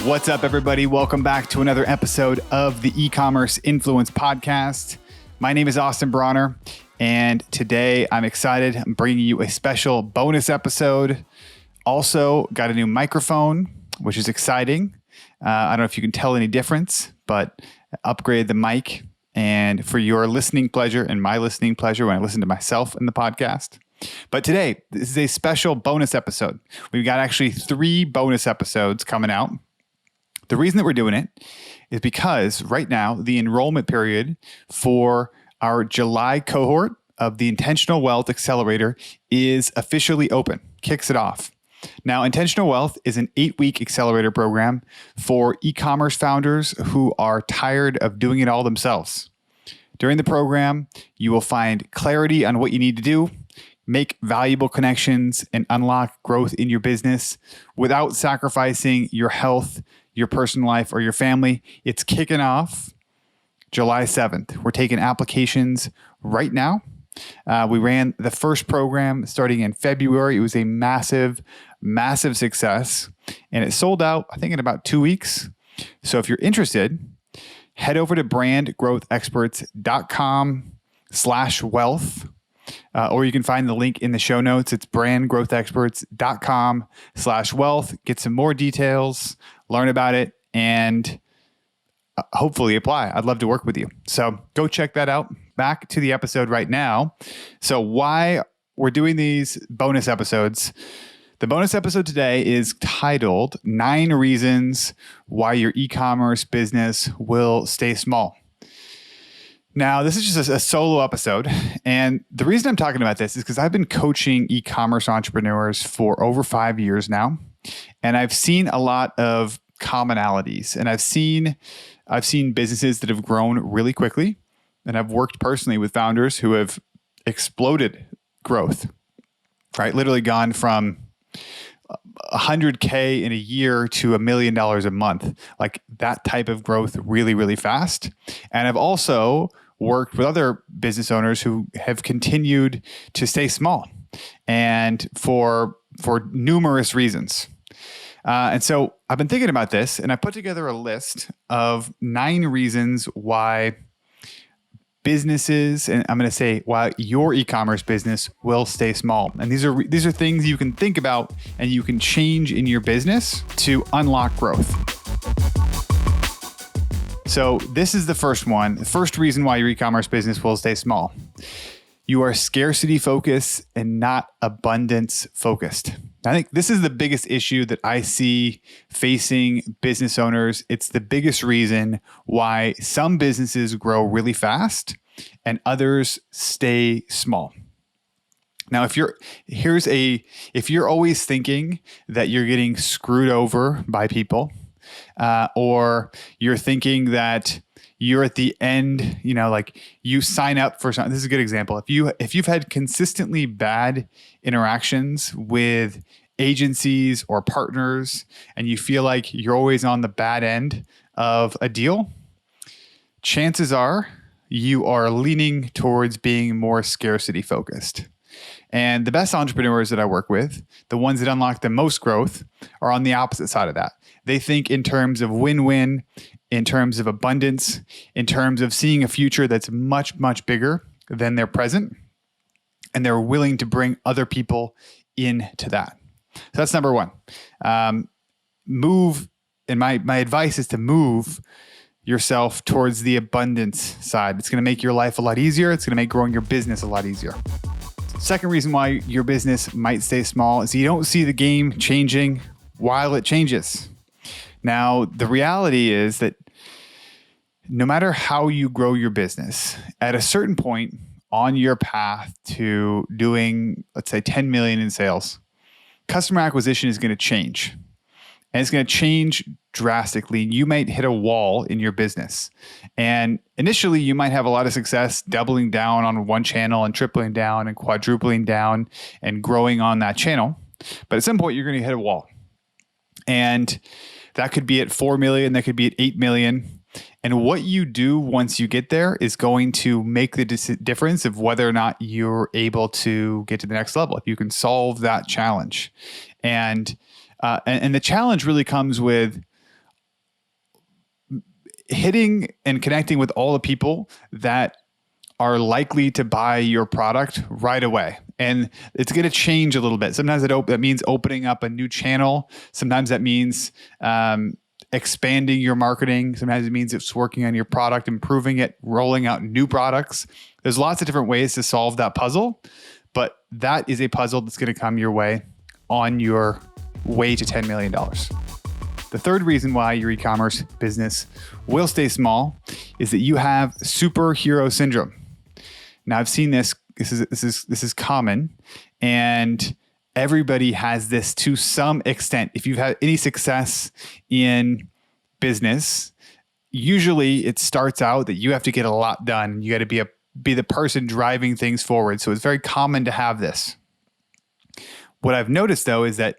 What's up, everybody? Welcome back to another episode of the E-commerce Influence Podcast. My name is Austin Brawner, and today I'm excited. I'm bringing you a special bonus episode. Also, got a new microphone, which is exciting. I don't know if you can tell any difference, but upgrade the mic, and for your listening pleasure and my listening pleasure when I listen to myself in the podcast. But today, this is a special bonus episode. We've got actually 3 bonus episodes coming out. The reason that we're doing it is because right now, the enrollment period for our July cohort of the Intentional Wealth Accelerator is officially open, kicks it off. Now, Intentional Wealth is an 8-week accelerator program for e-commerce founders who are tired of doing it all themselves. During the program, you will find clarity on what you need to do, make valuable connections, and unlock growth in your business without sacrificing your health, your personal life, or your family. It's kicking off July 7th. We're taking applications right now. We ran the first program starting in February. It was a massive success, and it sold out, I think, in about 2 weeks. So if you're interested, head over to brandgrowthexperts.com/wealth. Or you can find the link in the show notes. It's brandgrowthexperts.com/wealth. Get some more details, learn about it, and hopefully apply. I'd love to work with you. So go check that out. Back to the episode right now. So why we're doing these bonus episodes. The bonus episode today is titled 9 Reasons Why Your E-commerce Business Will Stay Small. Now, this is just a solo episode, and the reason I'm talking about this is because I've been coaching e-commerce entrepreneurs for over 5 years now, and I've seen a lot of commonalities, and I've seen businesses that have grown really quickly, and I've worked personally with founders who have exploded growth, right? Literally gone from $100K in a year to $1 million a month, like that type of growth really, really fast. And I've also worked with other business owners who have continued to stay small, and for numerous reasons. And so I've been thinking about this, and I put together a list of 9 reasons why businesses, and I'm going to say why your e-commerce business will stay small. And these are things you can think about and you can change in your business to unlock growth. So this is the first one. The first reason why your e-commerce business will stay small. You are scarcity focused and not abundance focused. I think this is the biggest issue that I see facing business owners. It's the biggest reason why some businesses grow really fast and others stay small. Now, if you're always thinking that you're getting screwed over by people, or you're thinking that you're at the end, like you sign up for something. This is a good example. If you've had consistently bad interactions with agencies or partners, and you feel like you're always on the bad end of a deal, chances are you are leaning towards being more scarcity focused. And the best entrepreneurs that I work with, the ones that unlock the most growth, are on the opposite side of that. They think in terms of win-win, in terms of abundance, in terms of seeing a future that's much, much bigger than their present. And they're willing to bring other people into that. So that's number one. Move, and my advice is to move yourself towards the abundance side. It's going to make your life a lot easier. It's going to make growing your business a lot easier. Second reason why your business might stay small is you don't see the game changing while it changes. Now, the reality is that no matter how you grow your business, at a certain point on your path to doing, let's say, 10 million in sales, customer acquisition is going to change. And it's going to change drastically. You might hit a wall in your business. And initially, you might have a lot of success doubling down on one channel and tripling down and quadrupling down and growing on that channel. But at some point, you're going to hit a wall. And that could be at 4 million, that could be at 8 million. And what you do once you get there is going to make the difference of whether or not you're able to get to the next level, if you can solve that challenge. And the challenge really comes with hitting and connecting with all the people that are likely to buy your product right away. And it's going to change a little bit. Sometimes that means opening up a new channel. Sometimes that means expanding your marketing. Sometimes it means it's working on your product, improving it, rolling out new products. There's lots of different ways to solve that puzzle, but that is a puzzle that's going to come your way on your way to $10 million. The third reason why your e-commerce business will stay small is that you have superhero syndrome. Now, I've seen this. This is common, and everybody has this to some extent. If you've had any success in business, usually it starts out that you have to get a lot done. You got to be the person driving things forward. So it's very common to have this. What I've noticed, though, is that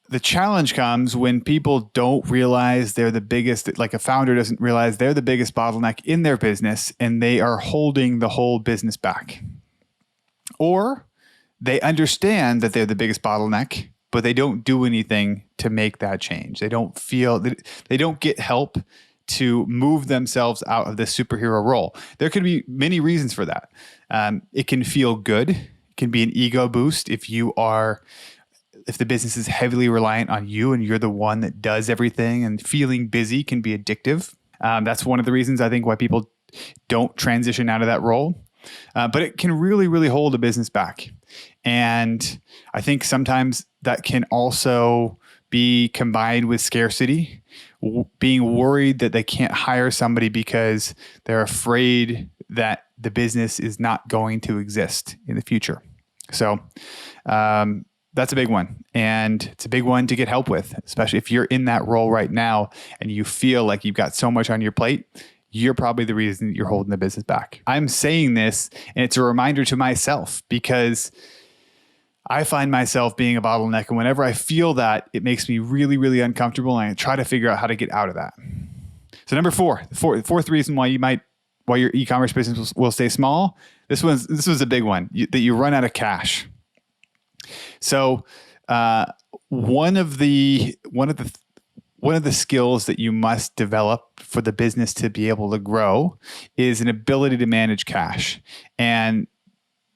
the challenge comes when people don't realize they're the biggest, like a founder doesn't realize they're the biggest bottleneck in their business and they are holding the whole business back. Or they understand that they're the biggest bottleneck, but they don't do anything to make that change. They don't get help to move themselves out of this superhero role. There could be many reasons for that. It can feel good. It can be an ego boost if the business is heavily reliant on you and you're the one that does everything, and feeling busy can be addictive. That's one of the reasons I think why people don't transition out of that role. But it can really, really hold a business back. And I think sometimes that can also be combined with scarcity, being worried that they can't hire somebody because they're afraid that the business is not going to exist in the future. So, that's a big one. And it's a big one to get help with, especially if you're in that role right now and you feel like you've got so much on your plate. You're probably the reason that you're holding the business back. I'm saying this, and it's a reminder to myself because I find myself being a bottleneck. And whenever I feel that, it makes me really, really uncomfortable. And I try to figure out how to get out of that. So number the fourth reason why your e-commerce business will stay small. This was a big one, that you run out of cash. So one of the skills that you must develop for the business to be able to grow is an ability to manage cash. And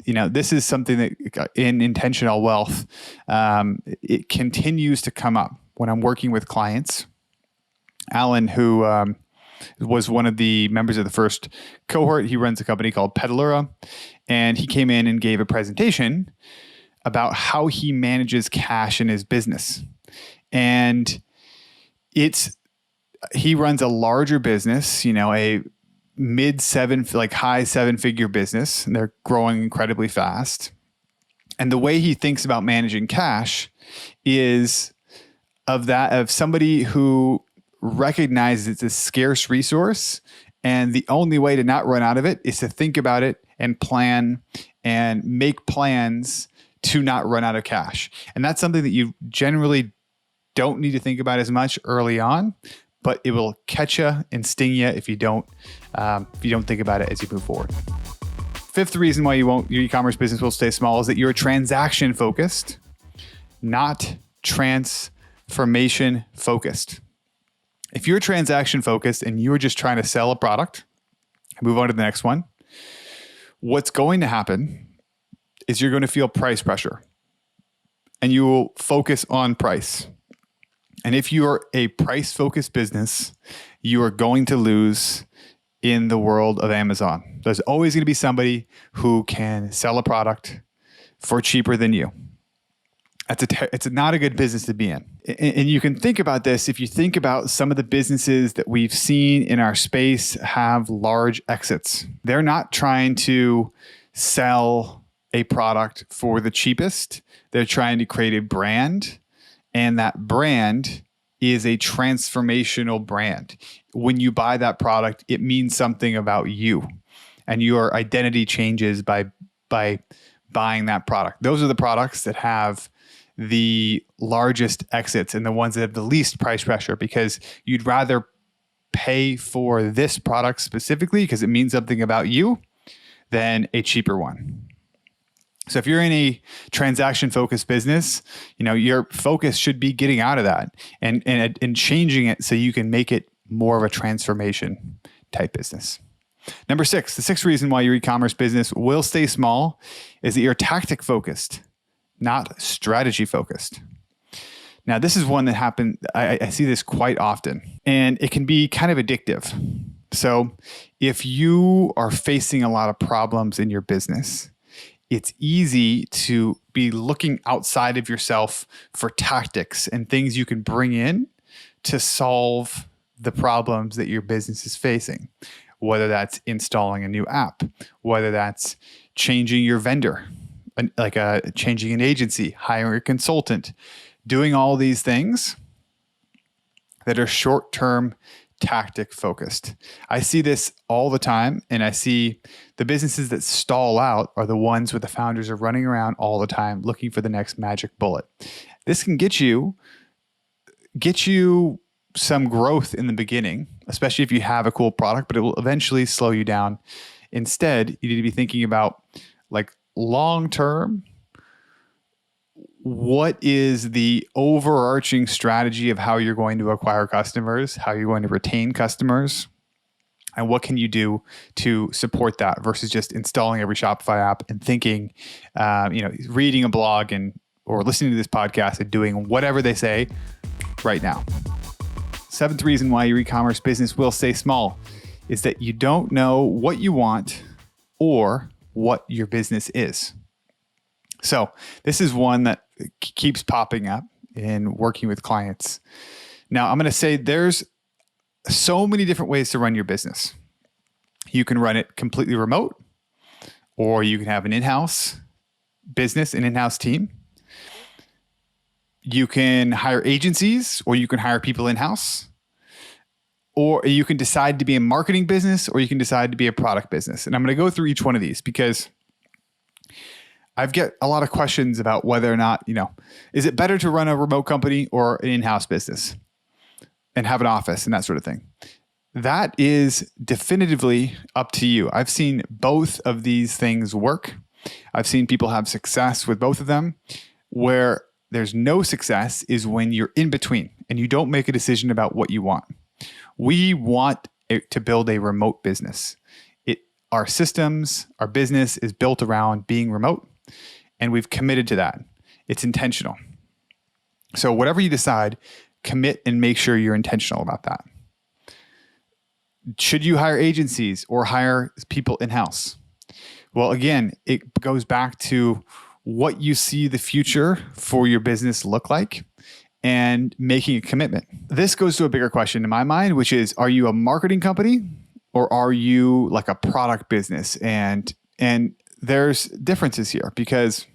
this is something that in intentional wealth, it continues to come up when I'm working with clients. Alan, who was one of the members of the first cohort, he runs a company called Peddlera, and he came in and gave a presentation about how he manages cash in his business. And he runs a larger business, a high 7-figure business, and they're growing incredibly fast. And the way he thinks about managing cash is of somebody who recognizes it's a scarce resource, and the only way to not run out of it is to think about it and plan and make plans to not run out of cash. And that's something that you generally don't need to think about as much early on, but it will catch you and sting you if you don't think about it as you move forward. Fifth reason why your e-commerce business will stay small is that you're transaction focused, not transformation focused. If you're transaction focused and you're just trying to sell a product, move on to the next one, what's going to happen is you're going to feel price pressure and you will focus on price. And if you are a price-focused business, you are going to lose in the world of Amazon. There's always going to be somebody who can sell a product for cheaper than you. It's not a good business to be in. And you can think about this if you think about some of the businesses that we've seen in our space have large exits. They're not trying to sell a product for the cheapest. They're trying to create a brand, and that brand is a transformational brand. When you buy that product, it means something about you, and your identity changes by buying that product. Those are the products that have the largest exits and the ones that have the least price pressure, because you'd rather pay for this product specifically because it means something about you than a cheaper one. So if you're in a transaction focused business, your focus should be getting out of that and changing it so you can make it more of a transformation type business. Number 6, the 6th reason why your e-commerce business will stay small is that you're tactic focused, not strategy focused. Now, this is one that happened. I see this quite often, and it can be kind of addictive. So if you are facing a lot of problems in your business, it's easy to be looking outside of yourself for tactics and things you can bring in to solve the problems that your business is facing, whether that's installing a new app, whether that's changing your vendor, changing an agency, hiring a consultant, doing all these things that are short-term tactic focused. I see this all the time, and I see the businesses that stall out are the ones where the founders are running around all the time looking for the next magic bullet. This can get you some growth in the beginning, especially if you have a cool product, but it will eventually slow you down. Instead, you need to be thinking about like long term. What is the overarching strategy of how you're going to acquire customers, how you're going to retain customers, and what can you do to support that versus just installing every Shopify app and thinking, reading a blog or listening to this podcast and doing whatever they say right now. 7th reason why your e-commerce business will stay small is that you don't know what you want or what your business is. So this is one that keeps popping up in working with clients. Now, I'm going to say there's so many different ways to run your business. You can run it completely remote, or you can have an in-house business, an in-house team. You can hire agencies, or you can hire people in-house, or you can decide to be a marketing business, or you can decide to be a product business. And I'm going to go through each one of these because I've get a lot of questions about whether or not, is it better to run a remote company or an in-house business and have an office and that sort of thing? That is definitively up to you. I've seen both of these things work. I've seen people have success with both of them. Where there's no success is when you're in between and you don't make a decision about what you want. We want to build a remote business. Our systems, our business is built around being remote. And we've committed to that. It's intentional. So whatever you decide, commit and make sure you're intentional about that. Should you hire agencies or hire people in-house? Well, again, it goes back to what you see the future for your business look like and making a commitment. This goes to a bigger question in my mind, which is, are you a marketing company or are you like a product business? And there's differences here because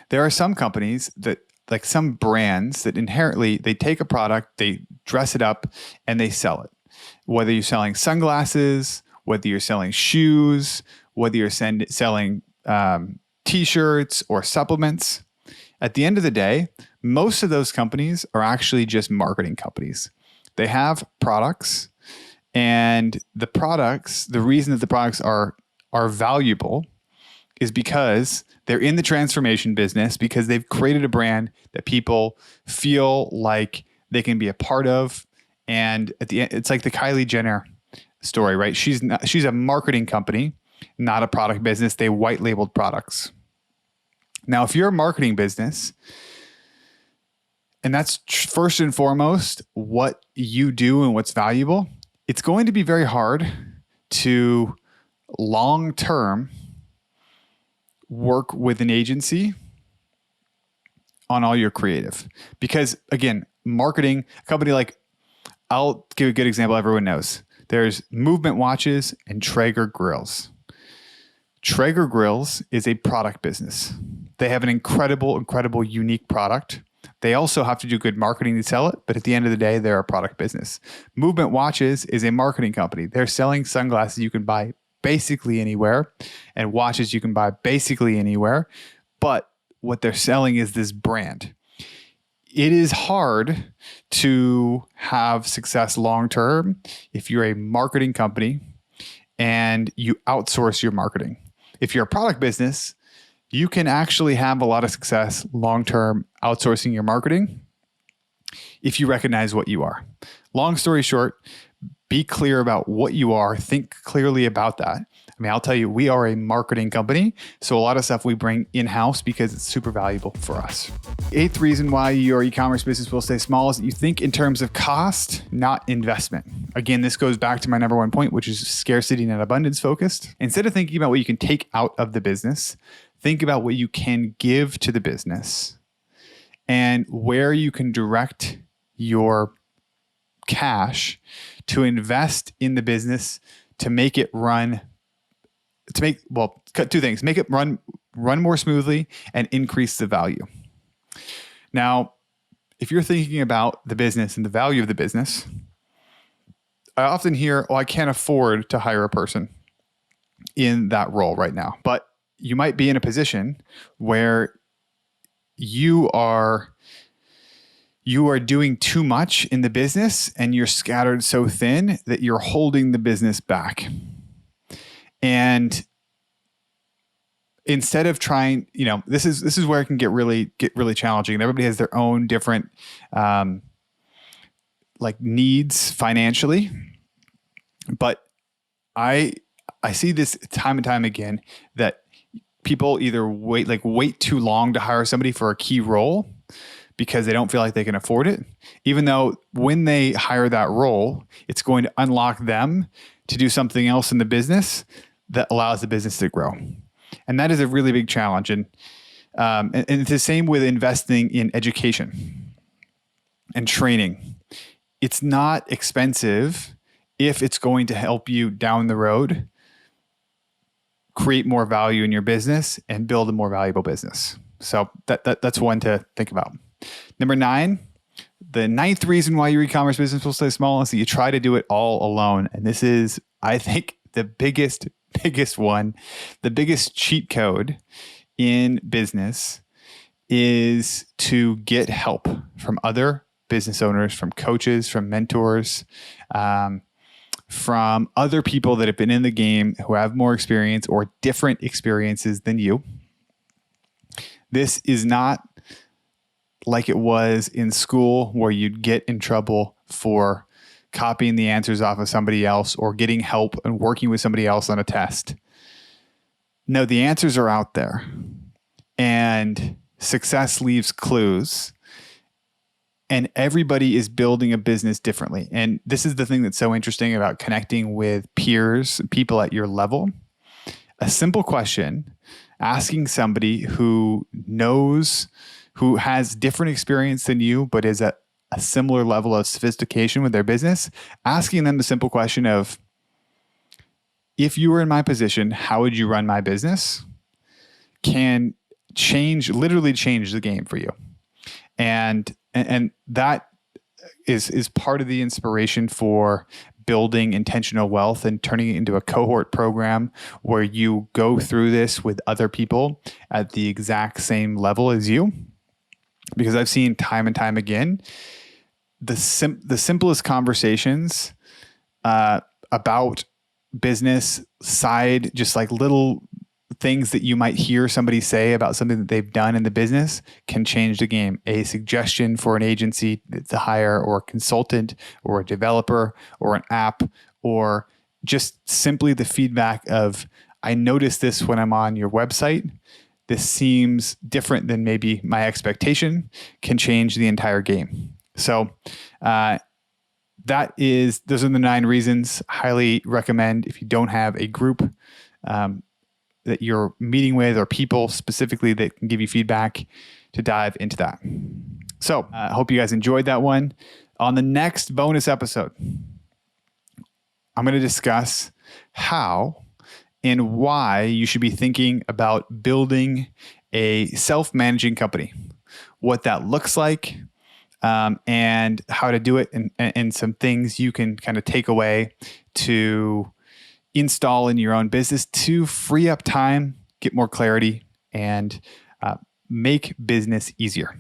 there are some companies that, like some brands that inherently, they take a product, they dress it up and they sell it. Whether you're selling sunglasses, whether you're selling shoes, whether you're selling t-shirts or supplements, at the end of the day, most of those companies are actually just marketing companies. They have products, and the reason that the products are valuable is because they're in the transformation business, because they've created a brand that people feel like they can be a part of. And at the end, it's like the Kylie Jenner story, right? She's a marketing company, not a product business. They white labeled products. Now, if you're a marketing business, and that's first and foremost what you do and what's valuable, it's going to be very hard to long-term work with an agency on all your creative. Because again, marketing, a company like, I'll give a good example everyone knows. There's Movement Watches and Traeger Grills. Traeger Grills is a product business. They have an incredible, unique product. They also have to do good marketing to sell it, but at the end of the day, they're a product business. Movement Watches is a marketing company. They're selling sunglasses you can buy basically anywhere, and watches you can buy basically anywhere, but what they're selling is this brand. It is hard to have success long-term if you're a marketing company and you outsource your marketing. If you're a product business, you can actually have a lot of success long-term outsourcing your marketing if you recognize what you are. Long story short, be clear about what you are. Think clearly about that. I mean, I'll tell you, we are a marketing company, so a lot of stuff we bring in-house because it's super valuable for us. Eighth reason why your e-commerce business will stay small is that you think in terms of cost, not investment. Again, this goes back to my number one point, which is scarcity, not abundance focused. Instead of thinking about what you can take out of the business, think about what you can give to the business and where you can direct your cash to invest in the business to make it run, two things, make it run more smoothly and increase the value. Now, if you're thinking about the business and the value of the business, I often hear, I can't afford to hire a person in that role right now. But you might be in a position where you are doing too much in the business and you're scattered so thin that you're holding the business back. And instead of trying, this is where it can get really challenging. And everybody has their own different needs financially. But I see this time and time again that people either wait too long to hire somebody for a key role because they don't feel like they can afford it, even though when they hire that role, it's going to unlock them to do something else in the business that allows the business to grow. And that is a really big challenge. And it's the same with investing in education and training. It's not expensive if it's going to help you down the road create more value in your business and build a more valuable business. So that's one to think about. Number 9, the 9th reason why your e-commerce business will stay small is that you try to do it all alone. And this is, I think, the biggest one, the biggest cheat code in business is to get help from other business owners, from coaches, from mentors, from other people that have been in the game who have more experience or different experiences than you. This is not like it was in school where you'd get in trouble for copying the answers off of somebody else or getting help and working with somebody else on a test. No, the answers are out there, and success leaves clues, and everybody is building a business differently. And this is the thing that's so interesting about connecting with peers, people at your level. A simple question, asking somebody who has different experience than you, but is at a similar level of sophistication with their business, asking them the simple question of, if you were in my position, how would you run my business? Can literally change the game for you. And that is part of the inspiration for building intentional wealth and turning it into a cohort program where you go through this with other people at the exact same level as you. Because I've seen time and time again, the simplest conversations about business side, just like little things that you might hear somebody say about something that they've done in the business can change the game. A suggestion for an agency to hire, or a consultant, or a developer, or an app, or just simply the feedback of, I noticed this when I'm on your website. This seems different than maybe my expectation, can change the entire game. So those are the 9 reasons. Highly recommend, if you don't have a group that you're meeting with, or people specifically that can give you feedback, to dive into that. So I hope you guys enjoyed that one. On the next bonus episode, I'm going to discuss how and why you should be thinking about building a self-managing company, what that looks like, and how to do it, and some things you can kind of take away to install in your own business to free up time, get more clarity, and make business easier.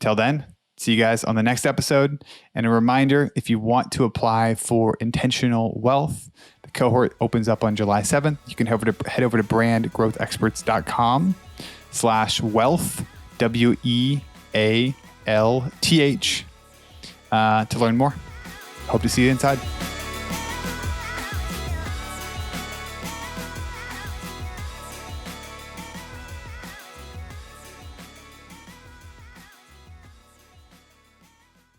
Till then, see you guys on the next episode. And a reminder, if you want to apply for Intentional Wealth, the cohort opens up on July 7th. You can head over to brandgrowthexperts.com/wealth, WEALTH. to learn more. Hope to see you inside.